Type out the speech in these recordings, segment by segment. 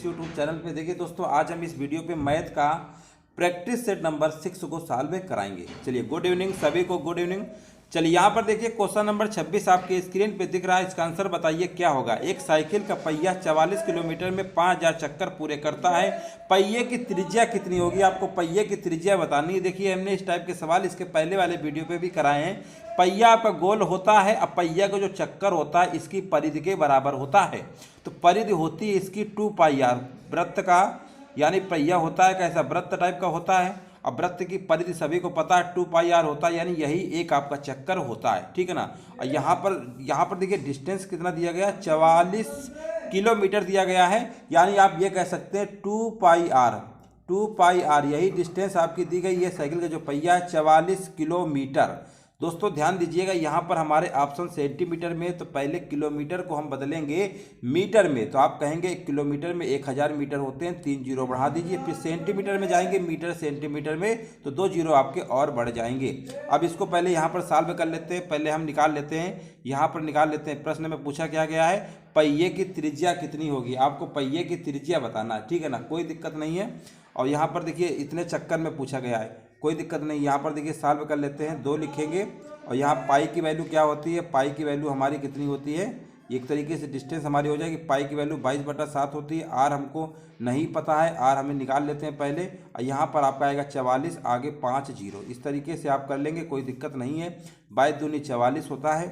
YouTube channel पे। देखिए दोस्तों, आज हम इस वीडियो पे मैथ का प्रैक्टिस सेट नंबर 6 को सॉल्व कराएंगे। चलिए, गुड इवनिंग सभी को, गुड इवनिंग। चलिए यहाँ पर देखिए क्वेश्चन नंबर 26 आपके स्क्रीन पे दिख रहा है। इसका आंसर बताइए क्या होगा। एक साइकिल का पहिया 44 किलोमीटर में 5000 चक्कर पूरे करता है। पहिए की त्रिज्या कितनी होगी? आपको पहिए की त्रिज्या बतानी है। देखिए, हमने इस टाइप के सवाल इसके पहले वाले वीडियो पे भी कराए हैं। पहिया आपका गोल होता है। अब पहिया का जो चक्कर होता है इसकी परिधि के बराबर होता है। तो परिधि होती है इसकी 2πr। वृत्त का यानी पहिया होता है कैसा, वृत्त टाइप का होता है। अब वृत्त की परिधि सभी को पता है 2πr होता है, यानी यही एक आपका चक्कर होता है। ठीक है ना। और यहाँ पर देखिए डिस्टेंस कितना दिया गया, 44 किलोमीटर दिया गया है। यानी आप ये कह सकते हैं 2πr यही डिस्टेंस आपकी दी गई है। साइकिल का जो पहिया है 44 किलोमीटर। दोस्तों ध्यान दीजिएगा, यहाँ पर हमारे ऑप्शन सेंटीमीटर में, तो पहले किलोमीटर को हम बदलेंगे मीटर में। तो आप कहेंगे किलोमीटर में 1000 मीटर होते हैं, 3 जीरो बढ़ा दीजिए। फिर सेंटीमीटर में जाएंगे, मीटर सेंटीमीटर में, तो 2 जीरो आपके और बढ़ जाएंगे। अब इसको पहले यहाँ पर सॉल्व कर लेते हैं। पहले हम निकाल लेते हैं, यहाँ पर निकाल लेते हैं। प्रश्न में पूछा क्या गया है, पहिए की त्रिज्या कितनी होगी। आपको पहिए की त्रिज्या बताना है। ठीक है ना, कोई दिक्कत नहीं है। और यहाँ पर देखिए इतने चक्कर में पूछा गया है, कोई दिक्कत नहीं। यहाँ पर देखिए सॉल्व कर लेते हैं, 2 लिखेंगे। और यहाँ पाई की वैल्यू क्या होती है, पाई की वैल्यू हमारी कितनी होती है, एक तरीके से डिस्टेंस हमारी हो जाएगी। पाई की वैल्यू 22/7 होती है। आर हमको नहीं पता है, आर हमें निकाल लेते हैं पहले। और यहाँ पर आपका आएगा 44, आगे 5 जीरो। इस तरीके से आप कर लेंगे, कोई दिक्कत नहीं है। 22 दूनी 44 होता है,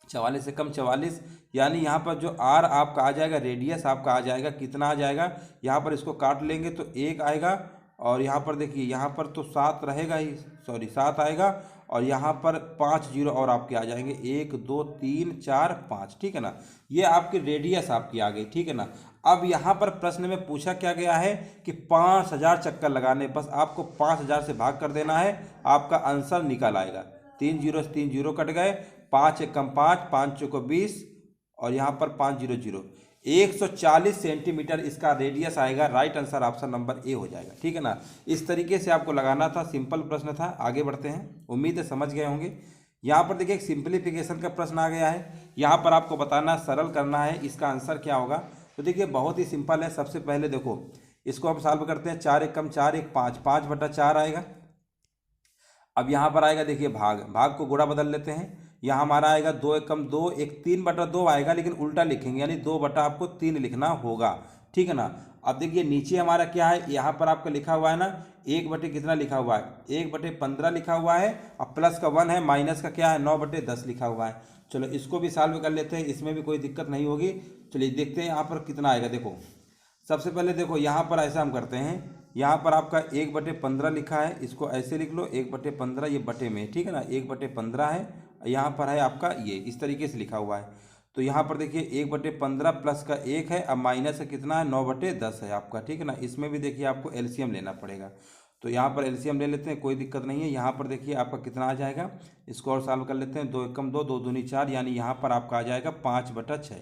44 से कम 44। यानी यहाँ पर जो आर आपका आ जाएगा, रेडियस आपका आ जाएगा, कितना आ जाएगा, यहाँ पर इसको काट लेंगे तो 1 आएगा। और यहाँ पर देखिए, यहाँ पर तो 7 रहेगा ही, सॉरी 7 आएगा। और यहाँ पर 5 जीरो और आपके आ जाएंगे, 1 2 3 4 5। ठीक है ना, ये आपकी रेडियस आपकी आ गई। ठीक है ना। अब यहाँ पर प्रश्न में पूछा क्या गया है कि 5000 चक्कर लगाने, बस आपको 5000 से भाग कर देना है, आपका आंसर निकल आएगा। 3 जीरो से 3 जीरो कट गए, 5 1 5, 5 चौको 20, और यहाँ पर 5 जीरो जीरो, 140 सेंटीमीटर इसका रेडियस आएगा। Right answer option number A हो जाएगा। ठीक है ना। इस तरीके से आपको लगाना था, सिंपल प्रश्न था। आगे बढ़ते हैं, उम्मीद है समझ गए होंगे। यहाँ पर देखिए एक सिंप्लीफिकेशन का प्रश्न आ गया है। यहाँ पर आपको बताना, सरल करना है, इसका आंसर क्या होगा। तो देखिए बहुत ही सिंपल है। सबसे पहले देखो इसको हम सॉल्व करते हैं। 4 1 4 1 5, 5/4 आएगा। अब यहाँ पर आएगा देखिए भाग को गुणा बदल लेते हैं। यहाँ हमारा आएगा 2 1 2, एक 3/2 आएगा, लेकिन उल्टा लिखेंगे, यानी 2 बटा आपको 3 लिखना होगा। ठीक है ना। अब देखिए नीचे हमारा क्या है, यहाँ पर आपका लिखा हुआ है ना 1 बटे कितना लिखा हुआ है, 1/15 लिखा हुआ है। अब प्लस का 1 है, माइनस का क्या है 9/10 लिखा हुआ है। चलो इसको भी सॉल्व कर लेते हैं, इसमें भी कोई दिक्कत नहीं होगी। चलिए देखते हैं यहाँ पर कितना आएगा। देखो सबसे पहले देखो यहाँ पर ऐसा हम करते हैं, यहाँ पर आपका 1/15 लिखा है, इसको ऐसे लिख लो 1/15, ये बटे में। ठीक है ना, 1/15 है। यहाँ पर है आपका ये इस तरीके से लिखा हुआ है। तो यहाँ पर देखिए 1/15 प्लस का 1 है, अब माइनस का कितना है 9/10 है आपका। ठीक है ना। इसमें भी देखिए आपको एलसीएम लेना पड़ेगा, तो यहाँ पर एलसीएम ले लेते हैं, कोई दिक्कत नहीं है। यहाँ पर देखिए आपका कितना आ जाएगा, इसको और सॉल्व कर लेते हैं। 2 1 2, 2 दूनी 4, यानी यहाँ पर आपका आ जाएगा 5/6,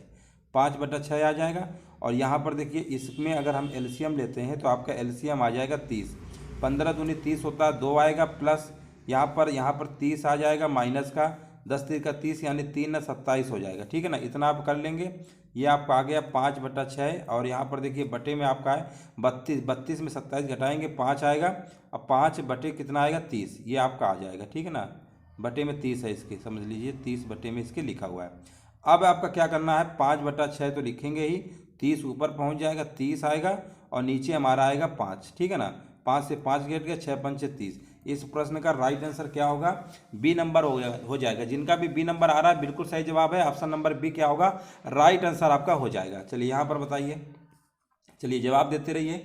5/6 आ जाएगा। और यहाँ पर देखिए इसमें अगर हम एलसीएम लेते हैं तो आपका एलसीएम आ जाएगा 30। 15 दूनी 30 होता है, 2 आएगा, प्लस यहाँ पर 30 आ जाएगा, माइनस का 10 3 का 30, यानी 3 27 हो जाएगा। ठीक है ना। इतना आप कर लेंगे। ये आपका आ गया 5/6। और यहाँ पर देखिए बटे में आपका है 32, 32 में 27 घटाएंगे 5 आएगा। अब 5 बटे कितना आएगा 30, ये आपका आ जाएगा। ठीक है ना, बटे में 30 है इसके, समझ लीजिए 30 बटे में इसके लिखा हुआ है। अब आपका क्या करना है, 5/6 तो लिखेंगे ही, 30 ऊपर पहुंच जाएगा, 30 आएगा, और नीचे हमारा आएगा 5। ठीक है ना, 5 से 5 घट गया, 6 5 30। इस प्रश्न का राइट आंसर क्या होगा, बी नंबर हो जाएगा। जिनका भी बी नंबर आ रहा है बिल्कुल सही जवाब है। ऑप्शन नंबर बी क्या होगा, राइट आंसर आपका हो जाएगा। चलिए यहाँ पर बताइए, चलिए जवाब देते रहिए।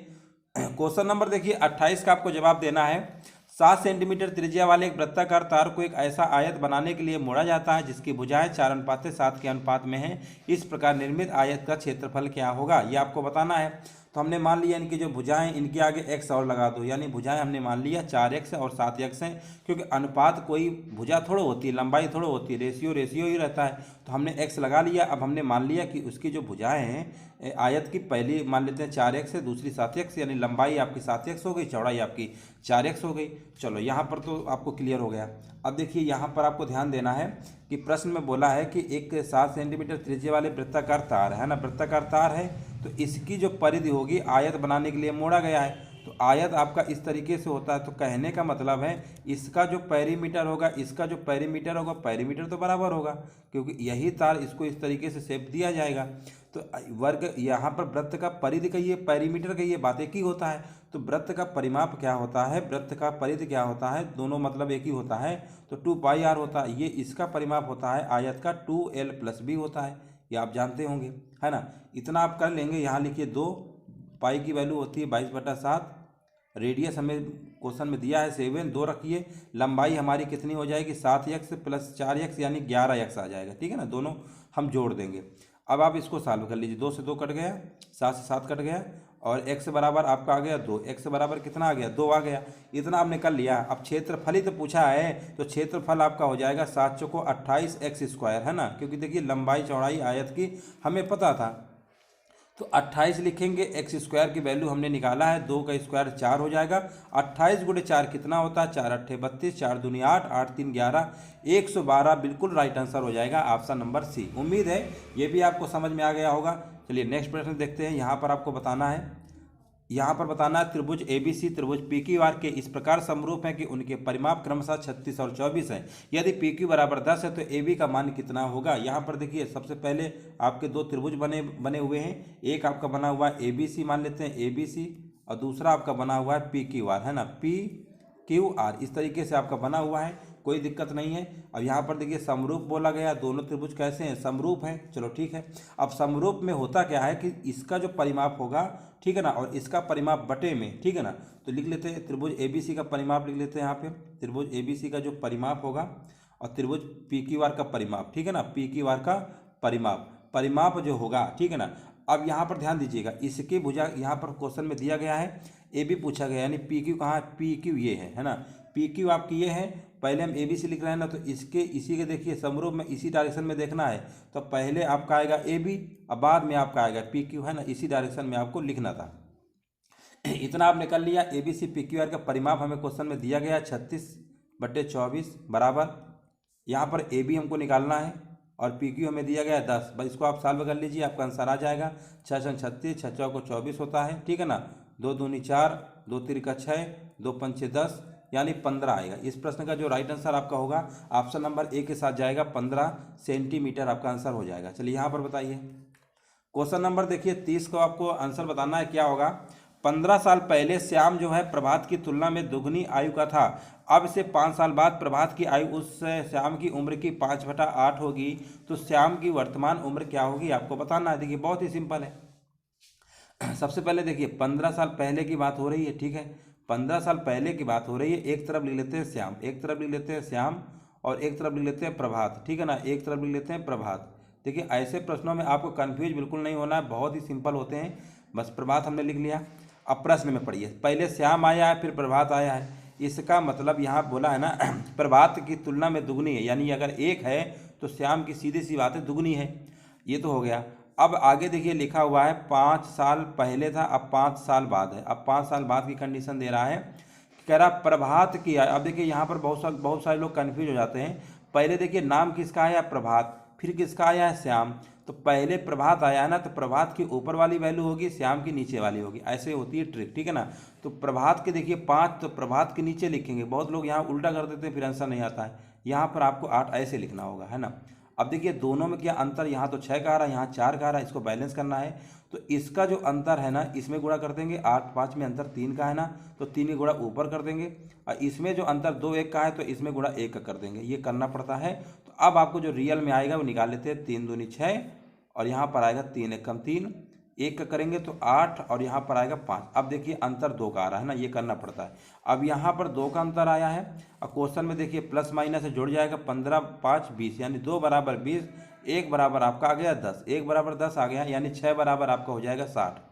क्वेश्चन नंबर देखिए 28 का आपको जवाब देना है। 7 सेंटीमीटर त्रिज्या वाले एक वृत्ताकार तार को एक ऐसा आयत बनाने के लिए मोड़ा जाता है जिसकी भुजाएं 4:7 के अनुपात में है। इस प्रकार निर्मित आयत का क्षेत्रफल क्या होगा, ये आपको बताना है। तो हमने मान लिया इनकी जो भुजाएं, इनके आगे x और लगा दो, यानी भुजाएं हमने मान लिया 4x और 7x हैं। क्योंकि अनुपात कोई भुजा थोड़ा होती है, लंबाई थोड़ा होती है, रेशियो ही रहता है। तो हमने x लगा लिया। अब हमने मान लिया कि उसकी जो भुजाएं हैं आयत की पहली मान लेते हैं 4x है, दूसरी 7x, यानी लंबाई आपकी 7x हो गई, चौड़ाई आपकी 4x हो गई। चलो यहाँ पर तो आपको क्लियर हो गया। अब देखिए यहाँ पर आपको ध्यान देना है कि प्रश्न में बोला है कि एक 7 सेंटीमीटर त्रिज्या वाले वृत्ताकार तार है ना, वृत्ताकार तार है, तो इसकी जो परिधि होगी आयत बनाने के लिए मोड़ा गया है। तो आयत आपका इस तरीके से होता है। तो कहने का मतलब है इसका जो पेरीमीटर होगा, इसका जो पेरीमीटर होगा, पेरीमीटर तो बराबर होगा, क्योंकि यही तार इसको इस तरीके से शेप दिया जाएगा। तो वर्ग यहाँ पर वृत्त का परिधि कहिए, पेरीमीटर कहिए, बात एक ही होता है। तो वृत्त का परिमाप क्या होता है, वृत्त का परिधि क्या होता है, दोनों मतलब एक ही होता है। तो 2πr होता है, ये इसका परिमाप होता है, आयत का 2l+b होता है, ये आप जानते होंगे, है ना। इतना आप कर लेंगे। यहाँ लिखिए 2 पाई की वैल्यू होती है 22/7, रेडियस हमें क्वेश्चन में दिया है 7, 2 रखिए, लंबाई हमारी कितनी हो जाएगी 7x + 4x यानी 11x आ जाएगा, ठीक है ना, दोनों हम जोड़ देंगे। अब आप इसको सॉल्व कर लीजिए, 2 से 2 कट गया, 7 से 7 कट गया, और x बराबर आपका आ गया 2, x बराबर कितना आ गया 2 आ गया। इतना आपने कर लिया। अब क्षेत्रफल ही तो पूछा है, तो क्षेत्रफल आपका हो जाएगा 7 चौको 28x², है ना, क्योंकि देखिए लंबाई चौड़ाई आयत की हमें पता था। तो 28 लिखेंगे, x² की वैल्यू हमने निकाला है, 2 का स्क्वायर 4 हो जाएगा। 28 × 4 कितना होता है, 4 × 8 = 32, 4 दूनी 8, 8 3 11, 112 बिल्कुल राइट आंसर हो जाएगा ऑप्शन नंबर सी। उम्मीद है ये भी आपको समझ में आ गया होगा। चलिए नेक्स्ट प्रश्न देखते हैं। यहाँ पर आपको बताना है, त्रिभुज ABC त्रिभुज PQR के इस प्रकार समरूप है कि उनके परिमाप क्रमशः 36 और 24 हैं। यदि PQ बराबर 10 है तो AB का मान कितना होगा। यहाँ पर देखिए सबसे पहले आपके दो त्रिभुज बने हुए हैं। एक आपका बना हुआ है ABC, मान लेते हैं ABC, और दूसरा आपका बना हुआ है PQR, है ना, PQR। इस तरीके से आपका बना हुआ है, कोई दिक्कत नहीं है। अब यहाँ पर देखिए समरूप बोला गया, दोनों त्रिभुज कैसे हैं, समरूप हैं। चलो ठीक है। अब समरूप में होता क्या है कि इसका जो परिमाप होगा, ठीक है ना, और इसका परिमाप बटे में, ठीक है ना, तो लिख लेते हैं त्रिभुज ABC का परिमाप लिख लेते हैं यहाँ पे। त्रिभुज ABC का जो परिमाप होगा और त्रिभुज PQR का परिमाप, ठीक है ना, PQR का परिमाप जो होगा, ठीक है ना। अब यहाँ पर ध्यान दीजिएगा, इसके भुजा यहाँ पर क्वेश्चन में दिया गया है, AB पूछा गया, यानी PQ कहाँ है, PQ ये है ना, PQ आपकी ये है। पहले हम ABC लिख रहे हैं ना, तो इसी के देखिए समरूप में इसी डायरेक्शन में देखना है, तो पहले आपका आएगा AB, अब बाद में आपका आएगा PQ, है ना, इसी डायरेक्शन में आपको लिखना था। इतना आपने कर लिया। ABC PQR का परिमाप हमें क्वेश्चन में दिया गया 36/24 बराबर, यहाँ पर AB हमको निकालना है और PQ हमें दिया गया 10। बस इसको आप सॉल्व कर लीजिए, आपका आंसर आ जाएगा 6 × 36, 6 × 24 होता है, ठीक है ना, 2 दूनी 4, 2 3 6, 2 5 10, यानी 15 आएगा। इस प्रश्न का जो राइट आंसर आपका होगा ऑप्शन नंबर ए के साथ जाएगा, 15 सेंटीमीटर आपका आंसर हो जाएगा। चलिए यहाँ पर बताइए क्वेश्चन नंबर देखिए 30 को आपको आंसर बताना है। क्या होगा, 15 साल पहले श्याम जो है प्रभात की तुलना में दुगनी आयु का था। अब से 5 साल बाद प्रभात की आयु उस श्याम की उम्र की 5/8 होगी, तो श्याम की वर्तमान उम्र क्या होगी आपको बताना है। देखिए बहुत ही सिंपल है। सबसे पहले देखिए 15 साल पहले की बात हो रही है, ठीक है, 15 साल पहले की बात हो रही है। एक तरफ लिख लेते हैं श्याम, एक तरफ लिख लेते हैं श्याम, और एक तरफ लिख लेते हैं प्रभात, ठीक है ना, एक तरफ लिख लेते हैं प्रभात। देखिए ऐसे प्रश्नों में आपको कंफ्यूज बिल्कुल नहीं होना है, बहुत ही सिंपल होते हैं। बस प्रभात हमने लिख लिया। अब प्रश्न में पढ़िए, पहले श्याम आया है फिर प्रभात आया है, इसका मतलब यहाँ बोला है ना प्रभात की तुलना में दुगनी है, यानी अगर एक है तो श्याम की सीधी सी बात है दुगनी है, ये तो हो गया। अब आगे देखिए लिखा हुआ है 5 साल पहले था, अब 5 साल बाद है। अब 5 साल बाद की कंडीशन दे रहा है, कह रहा प्रभात की। अब देखिए यहाँ पर बहुत सारे लोग कंफ्यूज हो जाते हैं। पहले देखिए नाम किसका आया प्रभात, फिर किसका आया है श्याम, तो पहले प्रभात आया है ना, तो प्रभात की ऊपर वाली वैल्यू होगी, श्याम की नीचे वाली होगी, ऐसे होती है ट्रिक, ठीक है ना। तो प्रभात के देखिए 5, तो प्रभात के नीचे लिखेंगे। बहुत लोग यहाँ उल्टा कर देते हैं, फिर आंसर नहीं आता है। यहाँ पर आपको 8 ऐसे लिखना होगा, है ना। अब देखिए दोनों में क्या अंतर, यहाँ तो 6 का आ रहा है, यहाँ 4 का आ रहा है, इसको बैलेंस करना है। तो इसका जो अंतर है ना, इसमें गुणा कर देंगे, 8 5 में अंतर 3 का है ना, तो 3 गुणा ऊपर कर देंगे, और इसमें जो अंतर 2 1 का है, तो इसमें गुणा 1 का कर देंगे, ये करना पड़ता है। तो अब आपको जो रियल में आएगा वो निकाल लेते हैं, 3 दूनी 6, और यहाँ पर आएगा 3 1 कम 3, 1 का करेंगे तो 8, और यहाँ पर आएगा 5। अब देखिए अंतर 2 का आ रहा है ना, ये करना पड़ता है। अब यहाँ पर 2 का अंतर आया है, अब क्वेश्चन में देखिए प्लस माइनस से जुड़ जाएगा, 15 5 20, यानी 2 बराबर 20, 1 बराबर आपका आ गया 10, 1 बराबर 10 आ गया, यानी 6 बराबर आपका हो जाएगा 60।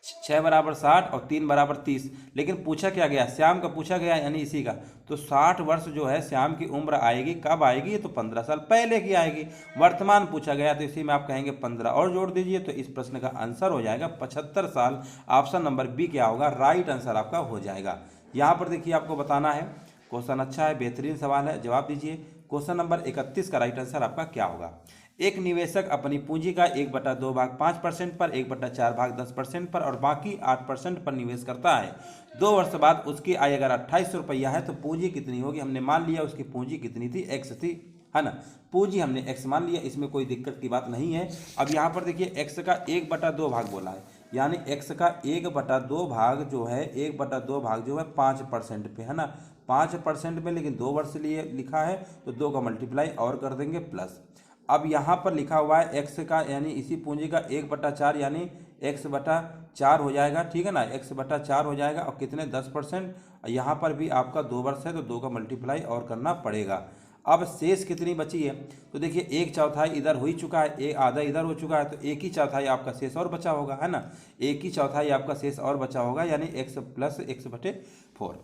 6 बराबर 60 और 3 बराबर 30। लेकिन पूछा क्या गया, श्याम का पूछा गया, यानी इसी का। तो 60 वर्ष जो है श्याम की उम्र आएगी, कब आएगी, ये तो 15 साल पहले की आएगी। वर्तमान पूछा गया तो इसी में आप कहेंगे 15 और जोड़ दीजिए, तो इस प्रश्न का आंसर हो जाएगा 75 साल। ऑप्शन नंबर बी क्या होगा, राइट आंसर आपका हो जाएगा। यहाँ पर देखिए आपको बताना है, क्वेश्चन अच्छा है, बेहतरीन सवाल है, जवाब दीजिए। क्वेश्चन नंबर 31 का राइट आंसर आपका क्या होगा। एक निवेशक अपनी पूंजी का 1/2 भाग 5% पर, 1/4 भाग 10% पर और बाकी 8% पर निवेश करता है। 2 वर्ष बाद उसकी आय अगर 2800 रुपया है तो पूंजी कितनी होगी। हमने मान लिया उसकी पूंजी कितनी थी, एक्स थी, है ना। पूंजी हमने एक्स मान लिया, इसमें कोई दिक्कत की बात नहीं है। अब यहाँ पर देखिए एक्स का 1/2 भाग बोला है, यानी एक्स का 1/2 भाग जो है, 1/2 भाग जो है 5% पे, है ना, 5% में, लेकिन 2 वर्ष लिए लिखा है तो 2 का मल्टीप्लाई और कर देंगे प्लस। अब यहाँ पर लिखा हुआ है एक्स का, यानी इसी पूंजी का 1/4, यानी x/4 हो जाएगा, ठीक है ना, x/4 हो जाएगा। और कितने, 10%। यहाँ पर भी आपका 2 वर्ष है तो 2 का मल्टीप्लाई और करना पड़ेगा। अब शेष कितनी बची है, तो देखिए 1/4 इधर हो ही चुका है, एक आधा इधर हो चुका है, तो 1/4 आपका शेष और बचा होगा, है ना, 1/4 आपका शेष और बचा होगा, यानी x प्लस x/4।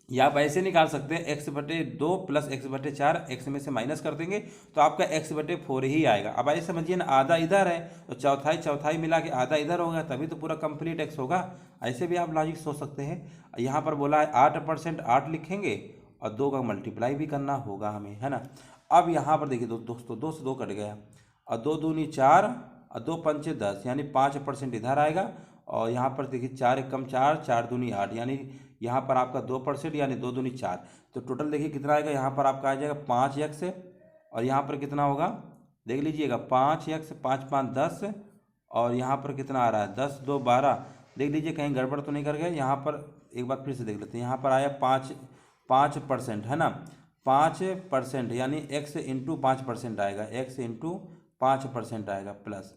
या आप ऐसे निकाल सकते हैं, x/2 प्लस x/4, x में से माइनस कर देंगे तो आपका x/4 ही आएगा। अब ऐसे समझिए ना, आधा इधर है तो चौथाई चौथाई मिला के आधा इधर होगा, तभी तो पूरा कंप्लीट x होगा। ऐसे भी आप लॉजिक सोच सकते हैं। यहाँ पर बोला है 8%, 8 लिखेंगे और 2 का मल्टीप्लाई भी करना होगा हमें, है ना। अब यहाँ पर देखिए दोस्तों, 2 से 2 कट गया और 2 दूनी 4 और 2 पंचे 10, यानी 5% इधर आएगा। और यहाँ पर देखिए 4 एकम 4, 4 दूनी 8, यानी यहाँ पर आपका 2%, यानी 2 दूनी 4। तो टोटल देखिए कितना आएगा, यहाँ पर आपका आ जाएगा 5x और यहाँ पर कितना होगा, देख लीजिएगा 5x, 5 5 10 और यहाँ पर कितना आ रहा है, 10 2 12। देख लीजिए कहीं गड़बड़ तो नहीं कर गए। यहाँ पर एक बार फिर से देख लेते हैं, यहाँ पर आया 5%, है ना, 5%, यानी x इंटू 5% आएगा, x इंटू 5% आएगा प्लस।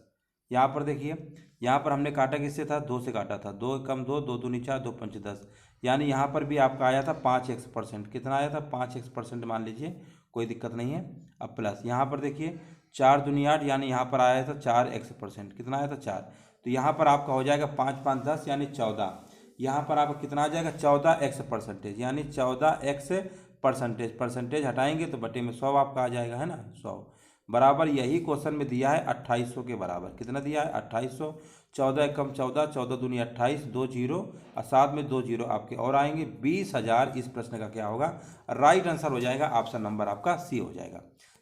यहाँ पर देखिए, यहाँ पर हमने काटा किससे था, 2 से काटा था, 2 कम 2, 2 दूनी 4, 2 पंच 10, यानी यहाँ पर भी आपका आया था 5x%। कितना आया था, 5x% मान लीजिए, कोई दिक्कत नहीं है। अब प्लस यहाँ पर देखिए 4 दूनी 8, यानी यहाँ पर आया था 4x%। कितना आया था, 4। तो यहाँ पर आपका हो जाएगा 5 5 10, यानी 14। यहाँ पर आपका कितना आ जाएगा, 14x%, यानी 14x%। परसेंटेज हटाएंगे तो बटे में 100 आपका आ जाएगा, है ना, 100 बराबर। यही क्वेश्चन में दिया है 2800 के बराबर। कितना दिया है, 2800। 14 एकम 14, 14 दूनी 28, 2 जीरो और साथ में 2 जीरो आपके और आएंगे, 20,000 इस प्रश्न का क्या होगा, राइट आंसर हो जाएगा। ऑप्शन नंबर आपका सी हो जाएगा।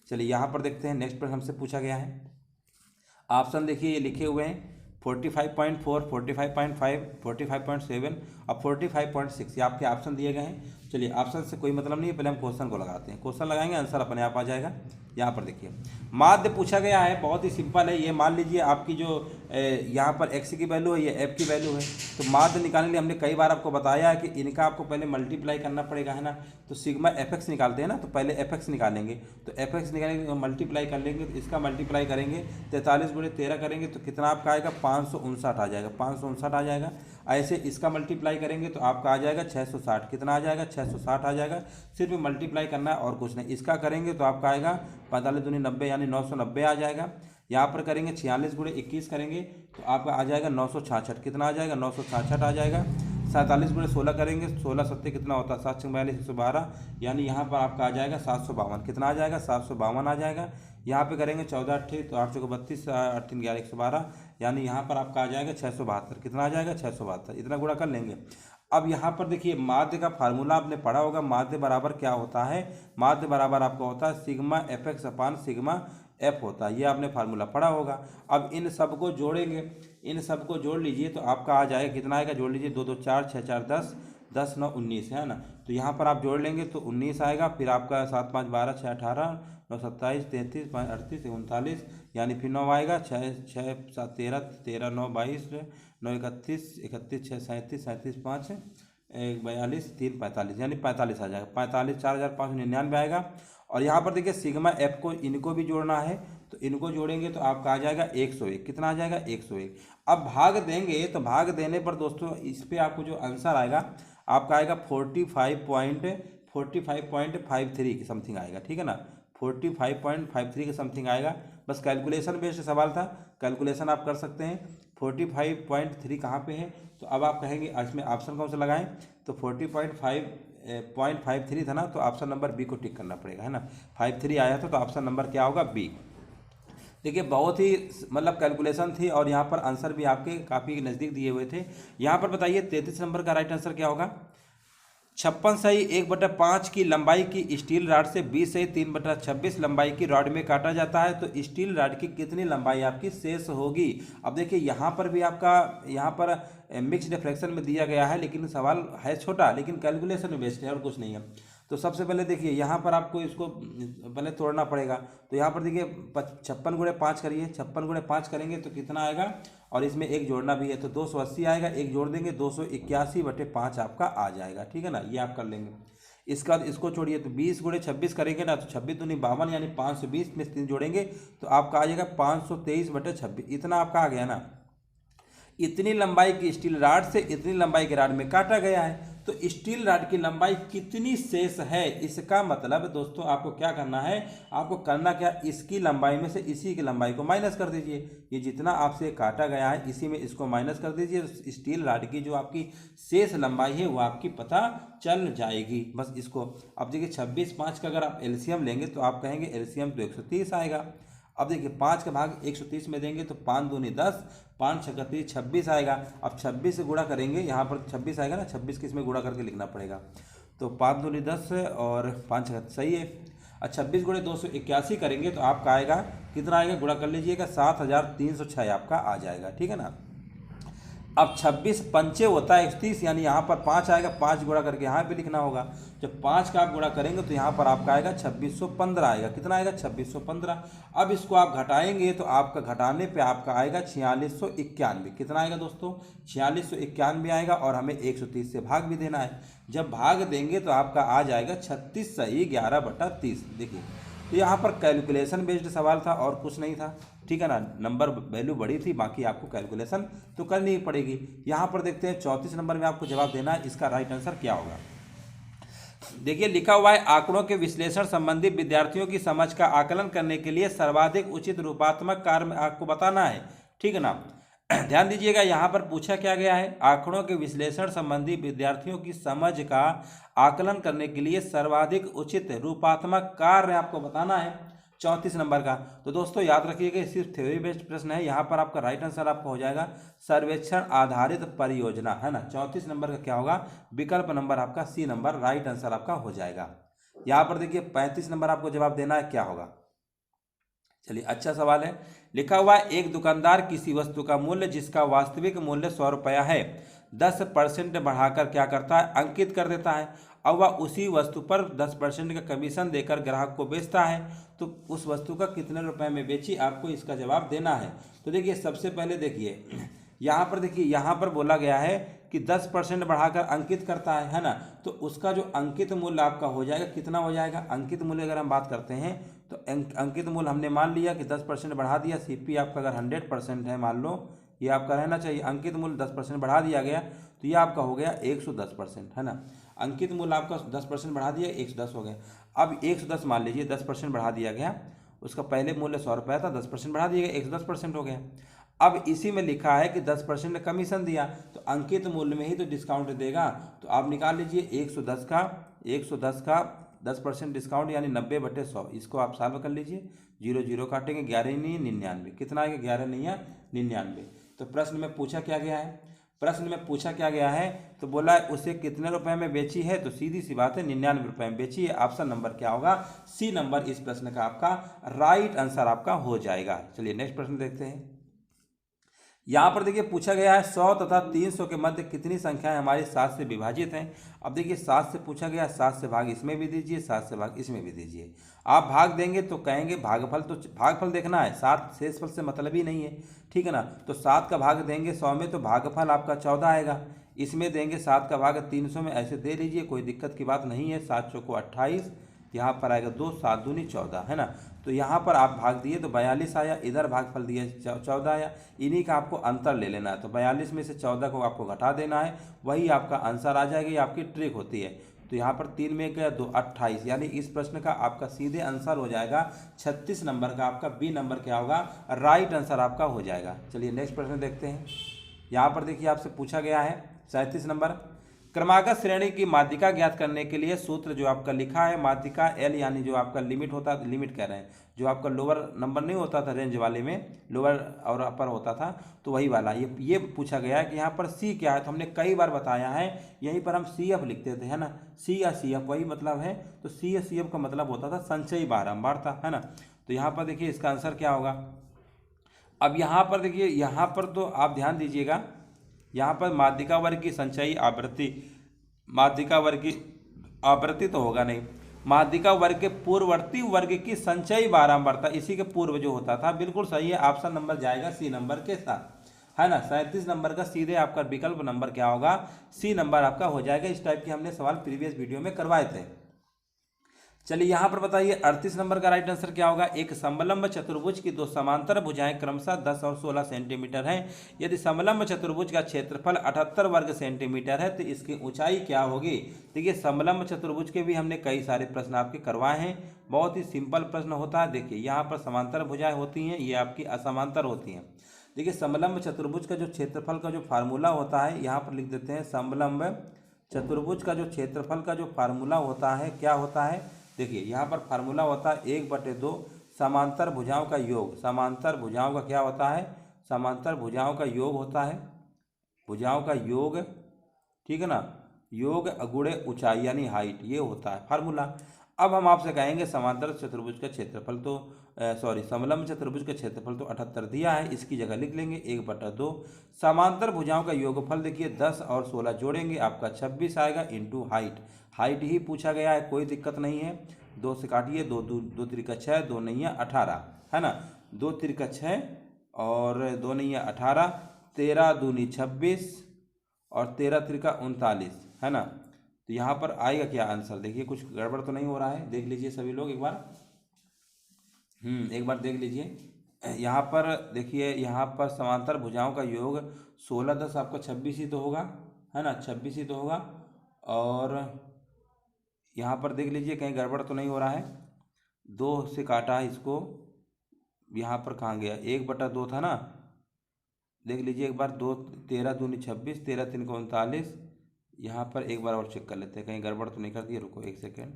चलिए यहाँ पर देखते हैं, नेक्स्ट प्रश्न हमसे पूछा गया है। ऑप्शन देखिए ये लिखे हुए हैं, 45.4, 45.5, 45.7 और 45.6, ये आपके ऑप्शन दिए गए हैं। चलिए ऑप्शन से कोई मतलब नहीं है, पहले हम क्वेश्चन को लगाते हैं। क्वेश्चन लगाएंगे, आंसर अपने आप आ जाएगा। यहाँ पर देखिए माध्य पूछा गया है, बहुत ही सिंपल है ये। मान लीजिए आपकी जो यहाँ पर x की वैल्यू है, ये f की वैल्यू है। तो माध्य निकालने के लिए हमने कई बार आपको बताया है कि इनका आपको पहले मल्टीप्लाई करना पड़ेगा, है ना। तो सिग्मा fx निकालते हैं ना, तो पहले fx निकालेंगे, तो fx निकालेंगे तो मल्टीप्लाई कर लेंगे, तो इसका मल्टीप्लाई करेंगे, 43 × 13 करेंगे तो कितना आपका आएगा, 559 आ जाएगा, 559 आ जाएगा। ऐसे इसका मल्टीप्लाई करेंगे तो आपका आ जाएगा 660। कितना आ जाएगा, 660 आ जाएगा। सिर्फ मल्टीप्लाई करना है और कुछ नहीं। इसका करेंगे तो आपका आएगा 45 दूनी 90, यानी 990 आ जाएगा। यहाँ पर करेंगे 46 × 21 करेंगे तो आपका आ जाएगा 966। कितना आ जाएगा, 966 आ जाएगा। 47 × 16 करेंगे, 16 सत्ते कितना होता है, 7 6 42, 112, यानी यहाँ पर आपका आ जाएगा 752। कितना आ जाएगा, 752 आ जाएगा। यहाँ पे करेंगे 14 8 तो 8 चौको 32, 8 3 11, 112, यानी यहाँ पर आपका आ जाएगा 672। कितना आ जाएगा, 672। इतना गुणा कर लेंगे। अब यहाँ पर देखिए माध्य का फार्मूला आपने पढ़ा होगा, माध्य बराबर क्या होता है, माध्य बराबर आपका होता है सिग्मा fx अपान सिग्मा f होता है, ये आपने फार्मूला पढ़ा होगा। अब इन सबको जोड़ेंगे, इन सबको जोड़ लीजिए तो आपका आ जाएगा, कितना आएगा, जोड़ लीजिए, 2 2 4, 6 4 10, 10 9 19, है ना। तो यहाँ पर आप जोड़ लेंगे तो 19 आएगा। फिर आपका 7 5 12, 6 18, 9 27, 33, 5 38, 39, यानी फिर 9 आएगा, 6 6 7 13, 13 9 22, 9 31, 31 6 37, 37 5 1 42, 3 45, यानी 45 आ जाएगा। 45 4599 आएगा। और यहाँ पर देखिए सिग्मा एफ को इनको भी जोड़ना है, तो इनको जोड़ेंगे तो आपका आ जाएगा 101। कितना आ जाएगा, 101। अब भाग देंगे तो भाग देने पर दोस्तों इस पर आपको जो आंसर आएगा आपका आएगा 45.53 के समथिंग आएगा, ठीक है ना, 45.53 के समथिंग आएगा। बस कैलकुलेशन बेस्ड सवाल था, कैलकुलेशन आप कर सकते हैं। 45.3 कहाँ पे है, तो अब आप कहेंगे इसमें ऑप्शन कौन सा लगाएं, तो 40.53 था ना, तो ऑप्शन नंबर बी को टिक करना पड़ेगा, है ना। 53 आया था, तो ऑप्शन नंबर क्या होगा, बी। देखिए बहुत ही मतलब कैलकुलेशन थी और यहाँ पर आंसर भी आपके काफ़ी नज़दीक दिए हुए थे। यहाँ पर बताइए 33 नंबर का राइट आंसर क्या होगा। 56 सही 1/5 की लंबाई की स्टील रॉड से 20 सही 3/26 लंबाई की रॉड में काटा जाता है, तो स्टील रॉड की कितनी लंबाई आपकी शेष होगी। अब देखिए यहाँ पर भी आपका यहाँ पर मिक्स डिफ्रैक्शन में दिया गया है, लेकिन सवाल है छोटा, लेकिन कैलकुलेशन में बेस्ड है और कुछ नहीं है। तो सबसे पहले देखिए यहाँ पर आपको इसको पहले तोड़ना पड़ेगा। तो यहाँ पर देखिए 56 × 5 करिए, 56 × 5 करेंगे तो कितना आएगा, और इसमें एक जोड़ना भी है तो 280 आएगा, एक जोड़ देंगे 281/5 आपका आ जाएगा, ठीक है ना, ये आप कर लेंगे। इसका इसको छोड़िए तो 20 × 26 करेंगे ना, तो 26 दूनी 52 यानी 520 में 3 जोड़ेंगे तो आपका आ जाएगा 523/26, इतना आपका आ गया ना। इतनी लंबाई की स्टील रॉड से इतनी लंबाई के रॉड में काटा गया है, तो स्टील रॉड की लंबाई कितनी शेष है, इसका मतलब दोस्तों आपको क्या करना है, आपको करना क्या, इसकी लंबाई में से इसी की लंबाई को माइनस कर दीजिए। ये जितना आपसे काटा गया है इसी में इसको माइनस कर दीजिए, तो स्टील रॉड की जो आपकी शेष लंबाई है वो आपकी पता चल जाएगी। बस इसको अब देखिए 26/5 का अगर आप एलसीएम लेंगे तो आप कहेंगे एलसीएम तो 130 आएगा। अब देखिए 5 का भाग 130 में देंगे तो 5 दूनी 10, 5 छक्का 30, 26 आएगा। अब 26 से गुणा करेंगे, यहाँ पर 26 आएगा ना, 26 के इसमें गुणा करके लिखना पड़ेगा। तो 5 दूनी 10 और 5 छक्का सही है। और 26 × 281 करेंगे तो आपका आएगा कितना आएगा, गुणा कर लीजिएगा 7306 आपका आ जाएगा, ठीक है ना। अब 26 पंचे होता है 130, यानी यहाँ पर 5 आएगा, 5 गुणा करके यहाँ पे लिखना होगा। जब 5 का आप गुणा करेंगे तो यहाँ पर आपका आएगा 2615 आएगा, कितना आएगा 2615। अब इसको आप घटाएंगे तो आपका घटाने पे आपका आएगा 4691, कितना आएगा दोस्तों 4691 आएगा, और हमें 130 से भाग भी देना है। जब भाग देंगे तो आपका आ जाएगा 36 सही 11/30। देखिए तो यहाँ पर कैलकुलेशन बेस्ड सवाल था और कुछ नहीं था, ठीक है ना, नंबर वैल्यू बड़ी थी, बाकी आपको कैलकुलेशन तो करनी ही पड़ेगी। यहाँ पर देखते हैं 34 नंबर में आपको जवाब देना है, इसका राइट आंसर क्या होगा। देखिए लिखा हुआ है आंकड़ों के विश्लेषण संबंधी विद्यार्थियों की समझ का आकलन करने के लिए सर्वाधिक उचित रूपात्मक कार्य आपको बताना है, ठीक है ना। ध्यान दीजिएगा यहाँ पर पूछा क्या गया है, आंकड़ों के विश्लेषण संबंधी विद्यार्थियों की समझ का आकलन करने के लिए सर्वाधिक उचित रूपात्मक कार्य आपको बताना है, 34 नंबर का। तो दोस्तों याद रखिएगा सिर्फ थ्योरी बेस्ड प्रश्न है, यहाँ पर आपका राइट आंसर आपका हो जाएगा सर्वेक्षण आधारित परियोजना, है ना। 34 नंबर का क्या होगा, विकल्प नंबर आपका सी नंबर राइट आंसर आपका हो जाएगा। यहाँ पर देखिए 35 नंबर आपको जवाब देना है, क्या होगा। चलिए अच्छा सवाल है, लिखा हुआ है एक दुकानदार किसी वस्तु का मूल्य जिसका वास्तविक मूल्य 100 रुपया है 10% बढ़ाकर क्या करता है, अंकित कर देता है। अब वह उसी वस्तु पर 10% का कमीशन देकर ग्राहक को बेचता है, तो उस वस्तु का कितने रुपए में बेची, आपको इसका जवाब देना है। तो देखिए सबसे पहले देखिए यहाँ पर देखिए यहाँ पर बोला गया है कि 10% बढ़ाकर अंकित करता है ना, तो उसका जो अंकित मूल्य आपका हो जाएगा कितना हो जाएगा। अंकित मूल्य अगर हम बात करते हैं तो अंकित मूल्य हमने मान लिया कि 10% बढ़ा दिया, सीपी आपका अगर 100% है मान लो, ये आपका रहना चाहिए, अंकित मूल्य 10% बढ़ा दिया गया तो ये आपका हो गया 110%, है ना। अंकित मूल्य आपका 10% बढ़ा दिया 110 हो गया। अब 110 मान लीजिए 10% बढ़ा दिया गया, उसका पहले मूल्य 100 रुपया था, 10% बढ़ा दिया गया 110% हो गया। अब इसी में लिखा है कि 10% कमीशन दिया, तो अंकित मूल्य में ही तो डिस्काउंट देगा, तो आप निकाल लीजिए 110 का 10% डिस्काउंट यानी 90/100, इसको आप सॉल्व कर लीजिए, 0 0 काटेंगे, 11 नहीं 99, कितना आएगा 11 नहीं 99। तो प्रश्न में पूछा क्या गया है, तो बोला है उसे कितने रुपए में बेची है, तो सीधी सी बात है 99 रुपए में बेची है। ऑप्शन नंबर क्या होगा, सी नंबर इस प्रश्न का आपका राइट आंसर आपका हो जाएगा। चलिए नेक्स्ट प्रश्न देखते हैं। यहाँ पर देखिए पूछा गया है 100 तथा 300 के मध्य कितनी संख्याएं हमारी 7 से विभाजित हैं। अब देखिए 7 से पूछा गया, 7 से भाग इसमें भी दीजिए, 7 से भाग इसमें भी दीजिए। आप भाग देंगे तो कहेंगे भागफल, तो भागफल देखना है, 7 शेषफल से मतलब ही नहीं है, ठीक है ना। तो 7 का भाग देंगे 100 में तो भागफल आपका 14 आएगा। इसमें देंगे 7 का भाग 300 में, ऐसे दे लीजिए, कोई दिक्कत की बात नहीं है। 7 चौको 28, यहाँ पर आएगा 2, 7 दूनी 14, है ना। तो यहाँ पर आप भाग दिए तो 42 आया, इधर भागफल दिए 14 आया, इन्हीं का आपको अंतर ले लेना है। तो 42 में से 14 को आपको घटा देना है, वही आपका आंसर आ जाएगा, ये आपकी ट्रिक होती है। तो यहाँ पर 3 में क्या 2 28, यानी इस प्रश्न का आपका सीधे आंसर हो जाएगा 36 नंबर का आपका बी नंबर क्या होगा, राइट आंसर आपका हो जाएगा। चलिए नेक्स्ट प्रश्न देखते हैं। यहाँ पर देखिए आपसे पूछा गया है 37 नंबर, क्रमागत श्रेणी की माध्यिका ज्ञात करने के लिए सूत्र जो आपका लिखा है, माध्यिका एल यानी जो आपका लिमिट होता है, लिमिट कह रहे हैं, जो आपका लोअर नंबर नहीं होता था रेंज वाले में, लोअर और अपर होता था, तो वही वाला ये पूछा गया है कि यहाँ पर सी क्या है। तो हमने कई बार बताया है, यहीं पर हम सी एफ लिखते थे, है ना, सी या सी एफ वही मतलब है। तो सी या सी एफ का मतलब होता था संचयी बारंबार था, है ना। तो यहाँ पर देखिए इसका आंसर क्या होगा। अब यहाँ पर देखिए, यहाँ पर तो आप ध्यान दीजिएगा, यहाँ पर माध्यिका वर्ग की संचयी आवृत्ति, माध्यिका वर्ग की आवृत्ति तो होगा नहीं, माध्यिका वर्ग के पूर्ववर्ती वर्ग की संचयी बारंबारता, इसी के पूर्व जो होता था। बिल्कुल सही है, ऑप्शन नंबर जाएगा सी नंबर के साथ, है ना। 37 नंबर का सीधे आपका विकल्प नंबर क्या होगा, सी नंबर आपका हो जाएगा। इस टाइप के हमने सवाल प्रीवियस वीडियो में करवाए थे। चलिए यहाँ पर बताइए 38 नंबर का राइट आंसर क्या होगा। एक समलंब चतुर्भुज की दो समांतर भुजाएं क्रमशः 10 और 16 सेंटीमीटर हैं। यदि समलंब चतुर्भुज का क्षेत्रफल 78 वर्ग सेंटीमीटर है तो इसकी ऊंचाई क्या होगी। देखिए समलंब चतुर्भुज के भी हमने कई सारे प्रश्न आपके करवाए हैं, बहुत ही सिंपल प्रश्न होता है। देखिए यहाँ पर समांतर भुजाएं होती हैं, ये आपकी असमांतर होती हैं। देखिए समलंब चतुर्भुज का जो क्षेत्रफल का जो फार्मूला होता है, यहाँ पर लिख देते हैं, समलंब चतुर्भुज का जो क्षेत्रफल का जो फार्मूला होता है क्या होता है। देखिए यहाँ पर फार्मूला होता है 1/2 समांतर भुजाओं का योग। समांतर भुजाओं का क्या होता है, समांतर भुजाओं का योग होता है, भुजाओं का योग, ठीक है ना, योग गुणे ऊंचाई यानी हाइट, ये होता है फार्मूला। अब हम आपसे कहेंगे समांतर चतुर्भुज का क्षेत्रफल तो समलंब चतुर्भुज का क्षेत्रफल तो 78 दिया है, इसकी जगह लिख लेंगे 1/2 समांतर भुजाओं का योगफल। देखिए 10 और 16 जोड़ेंगे आपका 26 आएगा, इंटू हाइट। हाइट ही पूछा गया है, कोई दिक्कत नहीं है। 2 से काटिए, 2 त्रिका 6, 2 नैया 18, है ना, 2 त्रिका 6 और 2 नैया 18, 13 दूनी 26 और 13 त्रिका 39, है ना। तो यहाँ पर आएगा क्या आंसर, देखिए कुछ गड़बड़ तो नहीं हो रहा है, देख लीजिए सभी लोग एक बार देख लीजिए। यहाँ पर देखिए, यहाँ पर समांतर भुजाओं का योग 16 10 आपका 26 ही तो होगा, है ना, 26 ही तो होगा। और यहाँ पर देख लीजिए कहीं गड़बड़ तो नहीं हो रहा है, 2 से काटा है इसको, यहाँ पर कहाँ गया, 1/2 था ना, देख लीजिए एक बार, 2 13 दूनी 26, 13 3 को 39। यहाँ पर एक बार और चेक कर लेते हैं कहीं गड़बड़ तो नहीं कर दी, रुको 1 सेकेंड।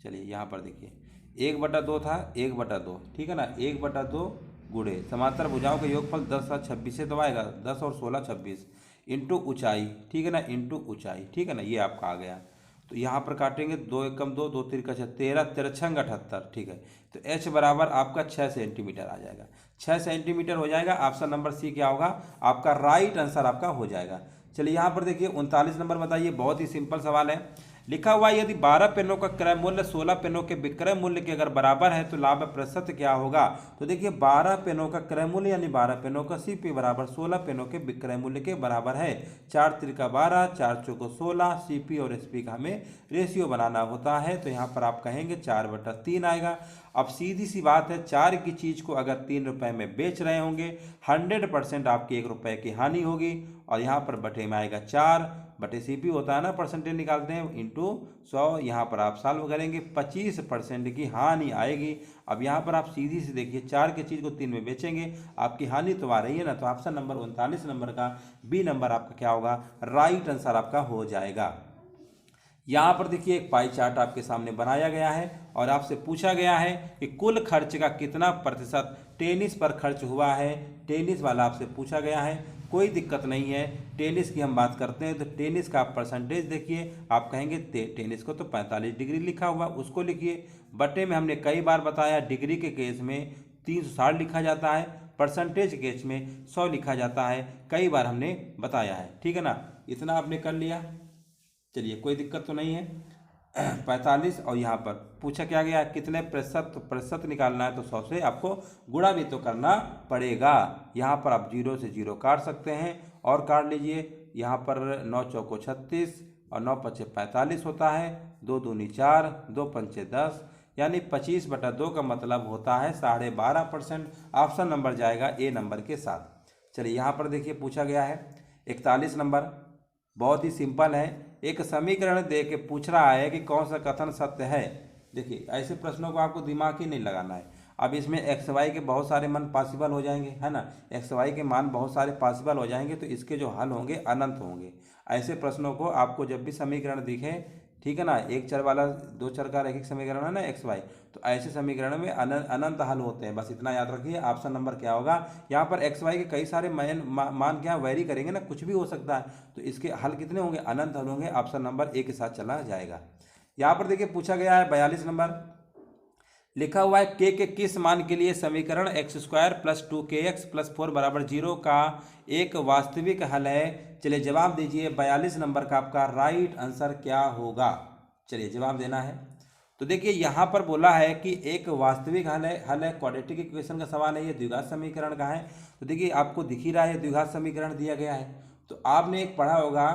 चलिए यहाँ पर देखिए 1/2 था, 1/2, ठीक है ना, 1/2 गुणे समांतर भुजाओं का योगफल 10 और 26 से तो आएगा, 10 और 16 26 इंटू ऊंचाई, ठीक है ना, इंटू ऊंचाई, ठीक है ना, ये आपका आ गया। तो यहाँ पर काटेंगे, 2 एकम 2, 2 त्रिका 6, 13 13 78, ठीक है। तो h बराबर आपका 6 सेंटीमीटर आ जाएगा, 6 सेंटीमीटर हो जाएगा। ऑप्शन नंबर सी क्या होगा, आपका राइट आंसर आपका हो जाएगा। चलिए यहाँ पर देखिए 39 नंबर बताइए, बहुत ही सिंपल सवाल है। लिखा हुआ यदि 12 पेनों का क्रय मूल्य 16 पेनों के विक्रय मूल्य के अगर बराबर है तो लाभ प्रतिशत क्या होगा। तो देखिए 12 पेनों का क्रय मूल्य यानी 12 पेनों का सीपी बराबर 16 पेनों के विक्रय मूल्य के बराबर है। 4 त्रिका 12, 4 चौको 16, सीपी और एसपी का हमें रेशियो बनाना होता है। तो यहाँ पर आप कहेंगे 4/3 आएगा। अब सीधी सी बात है, 4 की चीज़ को अगर 3 रुपये में बेच रहे होंगे, 100% आपकी 1 रुपये की हानि होगी। और यहाँ पर बटे में आएगा 4/CP होता है ना, परसेंटेज निकालते हैं, इंटू 100। यहाँ पर आप सॉल्व करेंगे, 25% की हानि आएगी। अब यहाँ पर आप सीधी सी देखिए, 4 की चीज़ को 3 में बेचेंगे, आपकी हानि तो आ रही है ना। तो ऑप्शन नंबर 39 नंबर का बी नंबर आपका क्या होगा, राइट आंसर आपका हो जाएगा। यहाँ पर देखिए एक पाई चार्ट आपके सामने बनाया गया है और आपसे पूछा गया है कि कुल खर्च का कितना प्रतिशत टेनिस पर खर्च हुआ है। टेनिस वाला आपसे पूछा गया है, कोई दिक्कत नहीं है। टेनिस की हम बात करते हैं तो टेनिस का परसेंटेज देखिए, आप कहेंगे टेनिस को तो 45 डिग्री लिखा हुआ, उसको लिखिए। बटे में हमने कई बार बताया, डिग्री के केस में 360 लिखा जाता है, परसेंटेज केस में 100 लिखा जाता है, कई बार हमने बताया है, ठीक है ना। इतना आपने कर लिया, चलिए कोई दिक्कत तो नहीं है। 45 और यहाँ पर पूछा क्या गया, कितने प्रतिशत, तो प्रतिशत निकालना है तो 100 से आपको गुणा भी तो करना पड़ेगा। यहाँ पर आप 0 से 0 काट सकते हैं और काट लीजिए। यहाँ पर 9 चौको 36 और 9 पचे 45 होता है, 2 दूनी 4, 2 पंचे 10, यानी 25/2 का मतलब होता है 12.5%। ऑप्शन नंबर जाएगा ए नंबर के साथ। चलिए यहाँ पर देखिए पूछा गया है 41 नंबर, बहुत ही सिंपल है। एक समीकरण दे के पूछ रहा है कि कौन सा कथन सत्य है। देखिए ऐसे प्रश्नों को आपको दिमाग ही नहीं लगाना है। अब इसमें एक्स वाई के बहुत सारे मान पॉसिबल हो जाएंगे, है ना, एक्स वाई के मान बहुत सारे पॉसिबल हो जाएंगे, तो इसके जो हल होंगे अनंत होंगे। ऐसे प्रश्नों को आपको जब भी समीकरण दिखे, ठीक है ना, एक चर वाला दो चर का रैखिक समीकरण है ना एक्स वाई, तो ऐसे समीकरण में अनंत हल होते हैं। बस इतना याद रखिए। ऑप्शन नंबर क्या होगा, यहाँ पर एक्स वाई के कई सारे मान क्या वैरी करेंगे ना, कुछ भी हो सकता है, तो इसके हल कितने होंगे, अनंत हल होंगे। ऑप्शन नंबर ए के साथ चला जाएगा। यहाँ पर देखिए पूछा गया है 42 नंबर, लिखा हुआ है के किस मान के लिए समीकरण x square plus 2kx plus 4 बराबर 0 का एक वास्तविक हल है। चलिए जवाब दीजिए। 42 नंबर का आपका राइट आंसर क्या होगा, चलिए जवाब देना है। तो देखिए यहाँ पर बोला है कि एक वास्तविक हल है क्वाड्रेटिक इक्वेशन का सवाल है, ये द्विघात समीकरण का है। तो देखिए आपको दिख ही रहा है द्विघात समीकरण दिया गया है। तो आपने एक पढ़ा होगा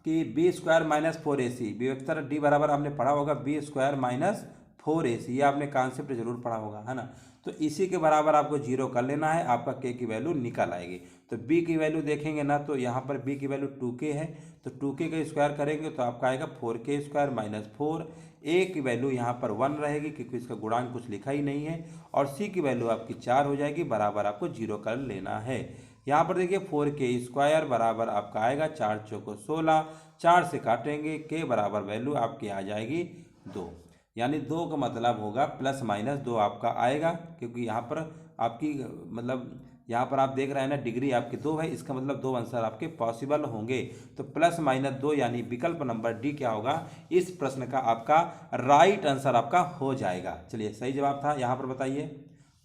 कि b square minus 4ac, b vector d बराबर आपने पढ़ा होगा बी स्क्वायर माइनस 4ac, ये आपने कॉन्सेप्ट जरूर पढ़ा होगा, है ना। तो इसी के बराबर आपको जीरो कर लेना है, आपका के की वैल्यू निकल आएगी। तो बी की वैल्यू देखेंगे ना, तो यहाँ पर बी की वैल्यू 2k है, तो 2k का स्क्वायर करेंगे तो आपका आएगा 4k स्क्वायर माइनस 4। ए की वैल्यू यहाँ पर 1 रहेगी क्योंकि इसका गुणांक कुछ लिखा ही नहीं है, और सी की वैल्यू आपकी 4 हो जाएगी, बराबर आपको जीरो कर लेना है। यहाँ पर देखिए 4k स्क्वायर बराबर आपका आएगा 4 चौको 16, 4 से काटेंगे के बराबर वैल्यू आपकी आ जाएगी 2, यानी 2 का मतलब होगा प्लस माइनस 2 आपका आएगा, क्योंकि यहाँ पर आपकी मतलब यहाँ पर आप देख रहे हैं ना डिग्री आपकी 2 है, इसका मतलब 2 आंसर आपके पॉसिबल होंगे। तो प्लस माइनस 2 यानी विकल्प नंबर डी क्या होगा, इस प्रश्न का आपका राइट आंसर आपका हो जाएगा। चलिए सही जवाब था। यहाँ पर बताइए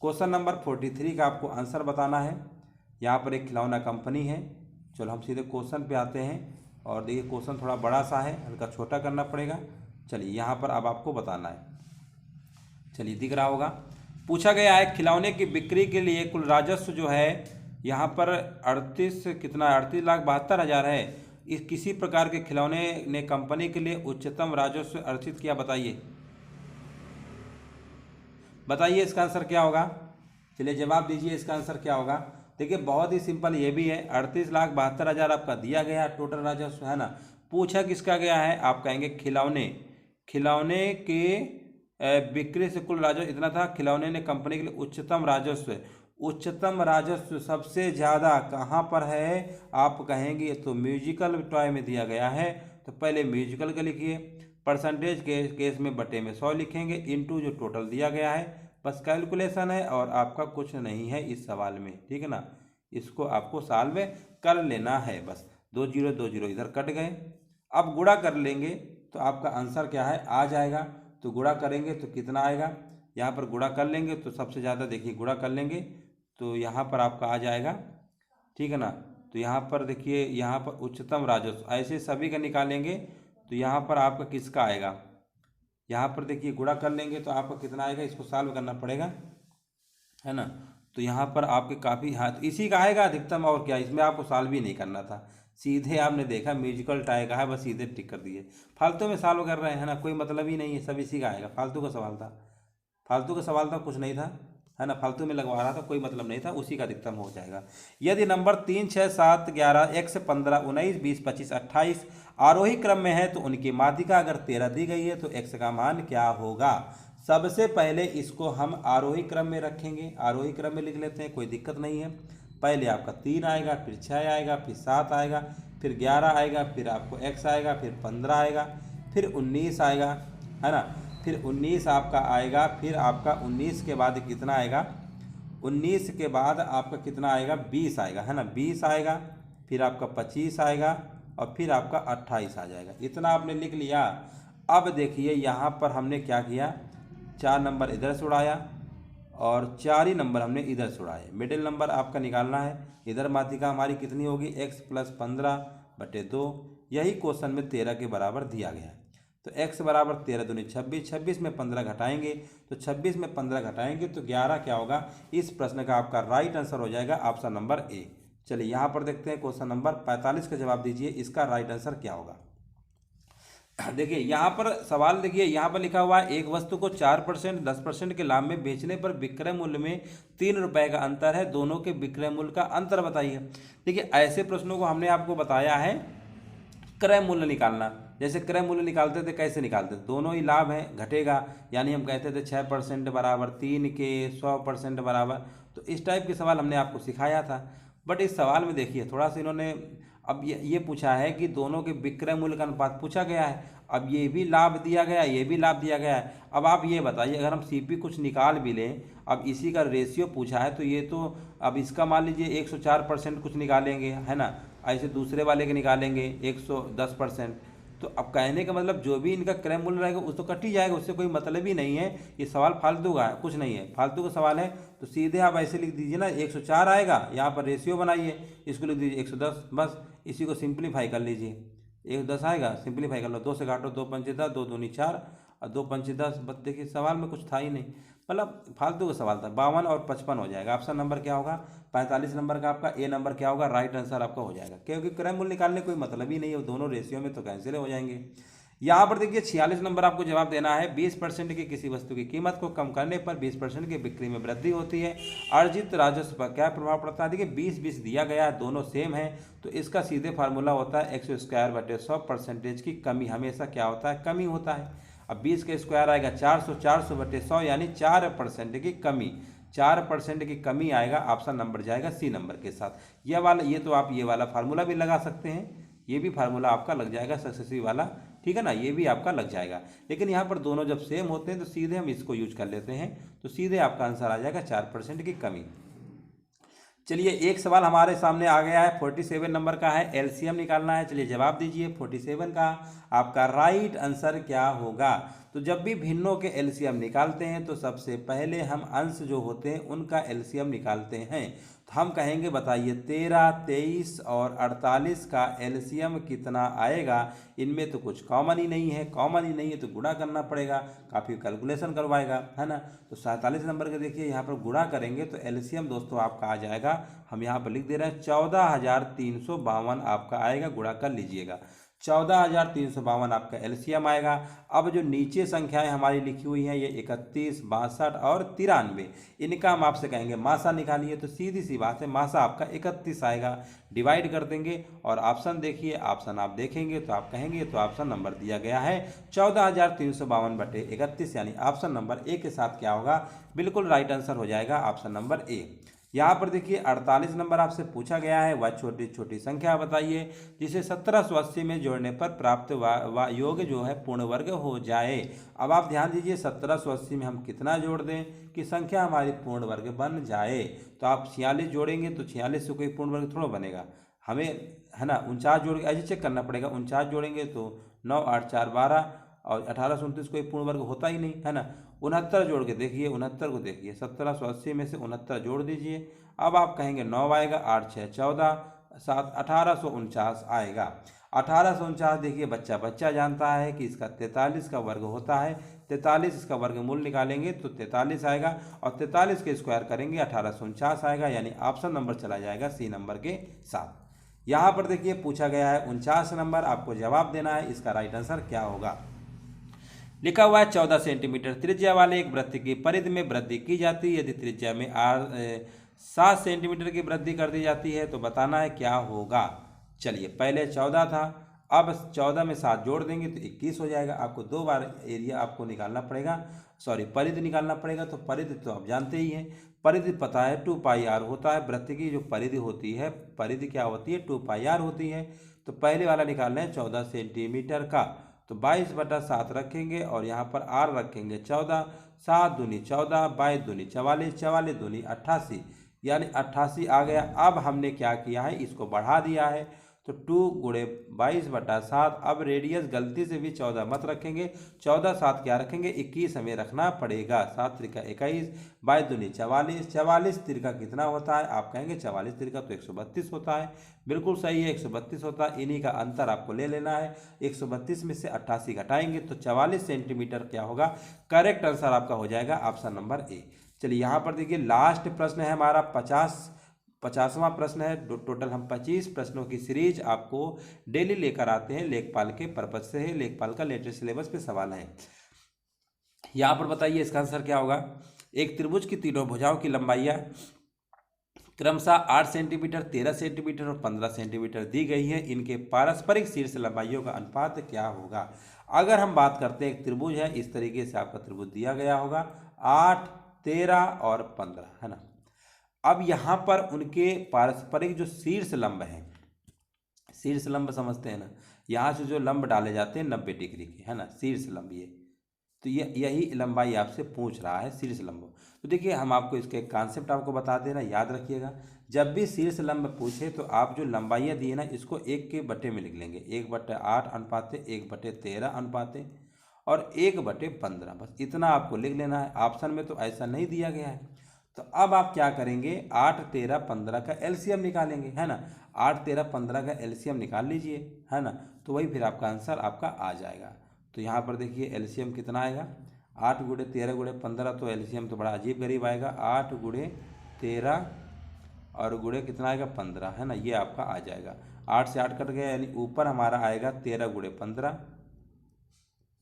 क्वेश्चन नंबर 43 का आपको आंसर बताना है। यहाँ पर एक खिलौना कंपनी है। चलो हम सीधे क्वेश्चन पे आते हैं, और देखिए क्वेश्चन थोड़ा बड़ा सा है, हल्का छोटा करना पड़ेगा। चलिए यहाँ पर अब आपको बताना है, चलिए दिख रहा होगा। पूछा गया है खिलौने की बिक्री के लिए कुल राजस्व जो है यहाँ पर 38,72,72,000 है। इस किसी प्रकार के खिलौने ने कंपनी के लिए उच्चतम राजस्व अर्जित किया, बताइए बताइए इसका आंसर क्या होगा। चलिए जवाब दीजिए इसका आंसर क्या होगा। देखिए बहुत ही सिंपल ये भी है, 38,72,000 आपका दिया गया टोटल राजस्व, है ना। पूछा किसका गया है, आप कहेंगे खिलौने के बिक्री से कुल राजस्व इतना था। खिलौने ने कंपनी के लिए उच्चतम राजस्व सबसे ज़्यादा कहाँ पर है, आप कहेंगे तो म्यूजिकल टॉय में दिया गया है। तो पहले म्यूजिकल का लिखिए, परसेंटेज के केस में बटे में 100 लिखेंगे, इनटू जो टोटल दिया गया है, बस कैलकुलेशन है और आपका कुछ नहीं है इस सवाल में, ठीक है ना। इसको आपको सॉल्व कर लेना है, बस 2 0 2 0 इधर कट गए। अब गुणा कर लेंगे तो आपका आंसर क्या है आ जाएगा। तो गुणा करेंगे तो कितना आएगा, यहाँ पर गुणा कर लेंगे तो सबसे ज़्यादा देखिए गुणा कर लेंगे तो यहाँ पर आपका आ जाएगा, ठीक है ना। तो यहाँ पर देखिए यहाँ पर उच्चतम राजस्व ऐसे सभी का निकालेंगे तो यहाँ पर आपका किसका आएगा, यहाँ पर देखिए गुणा कर लेंगे तो आपका कितना आएगा, इसको सॉल्व करना पड़ेगा, है ना। तो यहाँ पर आपके काफ़ी हाथ इसी का आएगा अधिकतम, और क्या इसमें आपको सॉल्व भी नहीं करना था, सीधे आपने देखा म्यूजिकल टाई का है, बस सीधे टिक कर दिए। फालतू में सॉल्व कर रहे हैं ना, कोई मतलब ही नहीं है, सब इसी का आएगा। फालतू का सवाल था, कुछ नहीं था, है ना, फालतू में लगवा रहा था, कोई मतलब नहीं था, उसी का अधिकतम हो जाएगा। यदि नंबर 3 6 7 11 x 15 19 20 25 28 आरोही क्रम में है तो उनकी माध्यिका अगर 13 दी गई है तो x का मान क्या होगा। सबसे पहले इसको हम आरोही क्रम में रखेंगे, आरोही क्रम में लिख लेते हैं, कोई दिक्कत नहीं है। पहले आपका 3 आएगा, फिर 6 आएगा, फिर 7 आएगा, फिर 11 आएगा, फिर आपको x आएगा, फिर 15 आएगा, फिर 19 आएगा, है ना, फिर 19 आपका आएगा, फिर आपका 19 के बाद कितना आएगा, 19 के बाद आपका कितना आएगा 20 आएगा, है ना, 20 आएगा, फिर आपका 25 आएगा और फिर आपका 28 आ जाएगा। इतना आपने लिख लिया। अब देखिए यहाँ पर हमने क्या किया, 4 नंबर इधर से उड़ाया और 4 ही नंबर हमने इधर से उड़ाए। मिडिल नंबर आपका निकालना है, इधर माध्यिका हमारी कितनी होगी x + 15/2, यही क्वेश्चन में 13 के बराबर दिया गया है। तो x बराबर 13 दूनी 26, 26 में 15 घटाएंगे तो 26 में 15 घटाएंगे तो 11 क्या होगा। इस प्रश्न का आपका राइट आंसर हो जाएगा ऑप्शन नंबर ए। चलिए यहाँ पर देखते हैं क्वेश्चन नंबर 45 का जवाब दीजिए, इसका राइट आंसर क्या होगा। देखिए यहाँ पर सवाल, देखिए यहाँ पर लिखा हुआ है एक वस्तु को 4% 10% के लाभ में बेचने पर विक्रय मूल्य में 3 रुपये का अंतर है, दोनों के विक्रय मूल्य का अंतर बताइए। देखिए ऐसे प्रश्नों को हमने आपको बताया है क्रय मूल्य निकालना। जैसे क्रय मूल्य निकालते थे, कैसे निकालते थे, दोनों ही लाभ हैं, घटेगा, यानी हम कहते थे 6% बराबर 3 के 100% बराबर। तो इस टाइप के सवाल हमने आपको सिखाया था। बट इस सवाल में देखिए थोड़ा सा इन्होंने अब ये पूछा है कि दोनों के विक्रय मूल्य का अनुपात पूछा गया है। अब ये भी लाभ दिया गया है, ये भी लाभ दिया गया है। अब आप ये बताइए, अगर हम सीपी कुछ निकाल भी लें, अब इसी का रेशियो पूछा है, तो ये तो अब इसका मान लीजिए 104% कुछ निकालेंगे, है ना, ऐसे दूसरे वाले के निकालेंगे 110%। तो अब कहने का मतलब जो भी इनका क्रय मूल्य रहेगा उस तो कट ही जाएगा, उससे कोई मतलब ही नहीं है। ये सवाल फालतू का है, कुछ नहीं है, फालतू का सवाल है। तो सीधे आप ऐसे लिख दीजिए ना, 104 आएगा, यहाँ पर रेशियो बनाइए, इसको लिख दीजिए 110, बस इसी को सिंप्लीफाई कर लीजिए। 110 आएगा, सिंप्लीफाई कर लो, 2 से काटो, 2 पंचे 10, 2 दूनी 4 और 2 पंचे 10। बस देखिए सवाल में कुछ था ही नहीं, मतलब फालतू का सवाल था। 52 और 55 हो जाएगा। ऑप्शन नंबर क्या होगा, 45 नंबर का आपका ए नंबर क्या होगा, राइट आंसर आपका हो जाएगा, क्योंकि क्रय मूल्य निकालने कोई मतलब ही नहीं है, दोनों रेशियो में तो कैंसिल हो जाएंगे। यहाँ पर देखिए 46 नंबर आपको जवाब देना है। 20% की किसी वस्तु की कीमत को कम करने पर 20% की बिक्री में वृद्धि होती है, अर्जित राजस्व पर क्या प्रभाव पड़ता है। देखिए 20-20 दिया गया है, दोनों सेम है, तो इसका सीधे फार्मूला होता है 100/100%। की कमी हमेशा क्या होता है, कमी होता है। अब 20 का स्क्वायर आएगा 400/100 यानी 4% की कमी, 4% की कमी आएगा। ऑप्शन नंबर जाएगा सी नंबर के साथ। यह वाला, ये तो आप ये वाला फार्मूला भी लगा सकते हैं, ये भी फार्मूला आपका लग जाएगा सक्सेसिव वाला, ठीक है ना, ये भी आपका लग जाएगा। लेकिन यहाँ पर दोनों जब सेम होते हैं तो सीधे हम इसको यूज कर लेते हैं, तो सीधे आपका आंसर आ जाएगा 4% की कमी। चलिए एक सवाल हमारे सामने आ गया है, 47 नंबर का है, एलसीएम निकालना है। चलिए जवाब दीजिए 47 का आपका राइट आंसर क्या होगा। तो जब भी भिन्नों के एलसीएम निकालते हैं तो सबसे पहले हम अंश जो होते हैं उनका एलसीएम निकालते हैं। तो हम कहेंगे बताइए 13, 23 और 48 का एलसीएम कितना आएगा। इनमें तो कुछ कॉमन ही नहीं है, कॉमन ही नहीं है तो गुणा करना पड़ेगा, काफ़ी कैलकुलेशन करवाएगा, है ना। तो 47 नंबर के देखिए यहाँ पर गुणा करेंगे तो एलसीएम दोस्तों आपका आ जाएगा, हम यहाँ पर लिख दे रहे हैं 14,352 आपका आएगा, गुणा कर लीजिएगा। 14,352 आपका एलसीएम आएगा। अब जो नीचे संख्याएं हमारी लिखी हुई हैं ये 31, 62 और 93, इनका हम आपसे कहेंगे मासा निकालिए। तो सीधी सी बात है, मासा आपका 31 आएगा, डिवाइड कर देंगे और ऑप्शन देखिए, ऑप्शन आप देखेंगे तो आप कहेंगे तो ऑप्शन नंबर दिया गया है 14,352/31, यानी ऑप्शन नंबर ए के साथ क्या होगा, बिल्कुल राइट आंसर हो जाएगा ऑप्शन नंबर ए। यहाँ पर देखिए 48 नंबर आपसे पूछा गया है, वह छोटी छोटी संख्या बताइए जिसे 1780 में जोड़ने पर प्राप्त योग जो है पूर्ण वर्ग हो जाए। अब आप ध्यान दीजिए 1780 में हम कितना जोड़ दें कि संख्या हमारी पूर्ण वर्ग बन जाए। तो आप 46 जोड़ेंगे तो 46 से कोई पूर्ण वर्ग थोड़ा बनेगा, हमें, है ना, 49 जोड़ ऐसे चेक करना पड़ेगा। 49 जोड़ेंगे तो 9, 8, 4, 12 और 18 से 29 कोई पूर्ण वर्ग होता ही नहीं, है ना। 69 जोड़ के देखिए, 69 को देखिए, 1780 में से 69 जोड़ दीजिए। अब आप कहेंगे 9 आएगा, 8, 6, 14, 7, 1849 आएगा। 1849 देखिए बच्चा बच्चा जानता है कि इसका 43 का वर्ग होता है, 43 इसका वर्गमूल निकालेंगे तो 43 आएगा और 43 के स्क्वायर करेंगे 1849 आएगा, यानी ऑप्शन नंबर चला जाएगा सी नंबर के साथ। यहाँ पर देखिए पूछा गया है 49 नंबर, आपको जवाब देना है, इसका राइट आंसर क्या होगा। लिखा हुआ है 14 सेंटीमीटर त्रिज्या वाले एक वृत्त की परिधि में वृद्धि की जाती है, यदि त्रिज्या में 7 सेंटीमीटर की वृद्धि कर दी जाती है तो बताना है क्या होगा। चलिए पहले 14 था, अब 14 में 7 जोड़ देंगे तो 21 हो जाएगा। आपको 2 बार एरिया आपको निकालना पड़ेगा, सॉरी परिधि निकालना पड़ेगा। तो परिधि तो आप जानते ही हैं, परिधि पता है 2πr होता है। वृत्त की जो परिधि होती है, परिधि क्या होती है, 2πr होती है। तो पहले वाला निकालना है 14 सेंटीमीटर का, तो 22/7 रखेंगे और यहाँ पर r रखेंगे 14, 7 दूनी 14, 22 दूनी 44, 44 दूनी 88, यानी 88 आ गया। अब हमने क्या किया है, इसको बढ़ा दिया है, तो 2 गुणे 22/7। अब रेडियस गलती से भी 14 मत रखेंगे, 14, 7 क्या रखेंगे, 21 हमें रखना पड़ेगा। 7 त्रिका 21, 22 दूनी 44, 44 त्रिका कितना होता है, आप कहेंगे 44 त्रिका तो 132 होता है। बिल्कुल सही है, 132 होता है। इन्हीं का अंतर आपको ले लेना है, 132 में से 88 घटाएंगे तो 44 सेंटीमीटर क्या होगा, करेक्ट आंसर आपका हो जाएगा ऑप्शन नंबर ए। चलिए यहाँ पर देखिए लास्ट प्रश्न है हमारा 50वां प्रश्न है। टोटल हम 25 प्रश्नों की सीरीज आपको डेली लेकर आते हैं, लेखपाल के पर्पज से है, लेखपाल का लेटेस्ट सिलेबस पे सवाल है। यहाँ पर बताइए इसका आंसर क्या होगा। एक त्रिभुज की तीनों भुजाओं की लंबाइयाँ क्रमशः 8 सेंटीमीटर, 13 सेंटीमीटर और 15 सेंटीमीटर दी गई है। इनके पारस्परिक शीर्ष लंबाइयों का अनुपात क्या होगा। अगर हम बात करते हैं, एक त्रिभुज है, इस तरीके से आपका त्रिभुज दिया गया होगा, 8, 13 और 15, है ना। अब यहाँ पर उनके पारस्परिक जो शीर्ष लंब हैं, शीर्ष लंब समझते हैं ना, यहाँ से जो लंब डाले जाते हैं 90 डिग्री के, है ना, शीर्ष लंब ये, तो ये यही लंबाई आपसे पूछ रहा है, शीर्ष लंब। तो देखिए हम आपको इसके कॉन्सेप्ट आपको बता देना, याद रखिएगा। जब भी शीर्ष लंब पूछे तो आप जो लंबाइयाँ दी है ना, इसको 1 के बटे में लिख लेंगे, 1/8 अनुपाते, 1/13 अनुपाते और 1/15, बस इतना आपको लिख लेना है। ऑप्शन में तो ऐसा नहीं दिया गया है। तो अब आप क्या करेंगे, 8, 13, 15 का एलसीएम निकालेंगे, है ना। 8, 13, 15 का एलसीएम निकाल लीजिए, है ना, तो वही फिर आपका आंसर आपका आ जाएगा। तो यहाँ पर देखिए एलसीएम कितना आएगा, 8 गुणे 13 गुणे 15, तो एलसीएम तो बड़ा अजीब गरीब आएगा, 8 गुणे 13 और गुणे कितना आएगा 15, है ना, ये आपका आ जाएगा। 8 से 8 कट गया, यानी ऊपर हमारा आएगा 13 गुणे 15,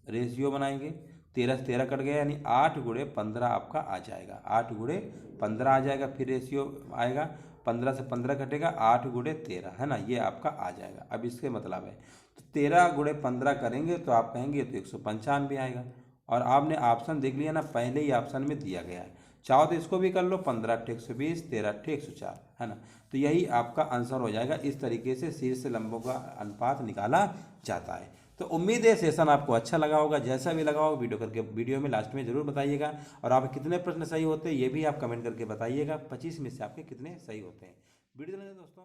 रेशियो बनाएंगे, 13 से 13 कट गया, यानी 8 गुणे 15 आपका आ जाएगा, 8 गुणे 15 आ जाएगा। फिर रेशियो आएगा, 15 से 15 कटेगा, 8 गुणे 13, है ना, ये आपका आ जाएगा। अब इसके मतलब है, तो 13 गुणे 15 करेंगे तो आप कहेंगे तो 195 आएगा। और आपने ऑप्शन देख लिया ना, पहले ही ऑप्शन में दिया गया है, चाहो तो इसको भी कर लो, 15 × 120, 13 × 104, है ना। तो यही आपका आंसर हो जाएगा। इस तरीके से शीर्ष लंबों का अनुपात निकाला जाता है। तो उम्मीद है सेशन आपको अच्छा लगा होगा। जैसा भी लगा होगा वीडियो में लास्ट में ज़रूर बताइएगा। और आप कितने प्रश्न सही होते हैं ये भी आप कमेंट करके बताइएगा। 25 में से आपके कितने सही होते हैं। वीडियो दोस्तों।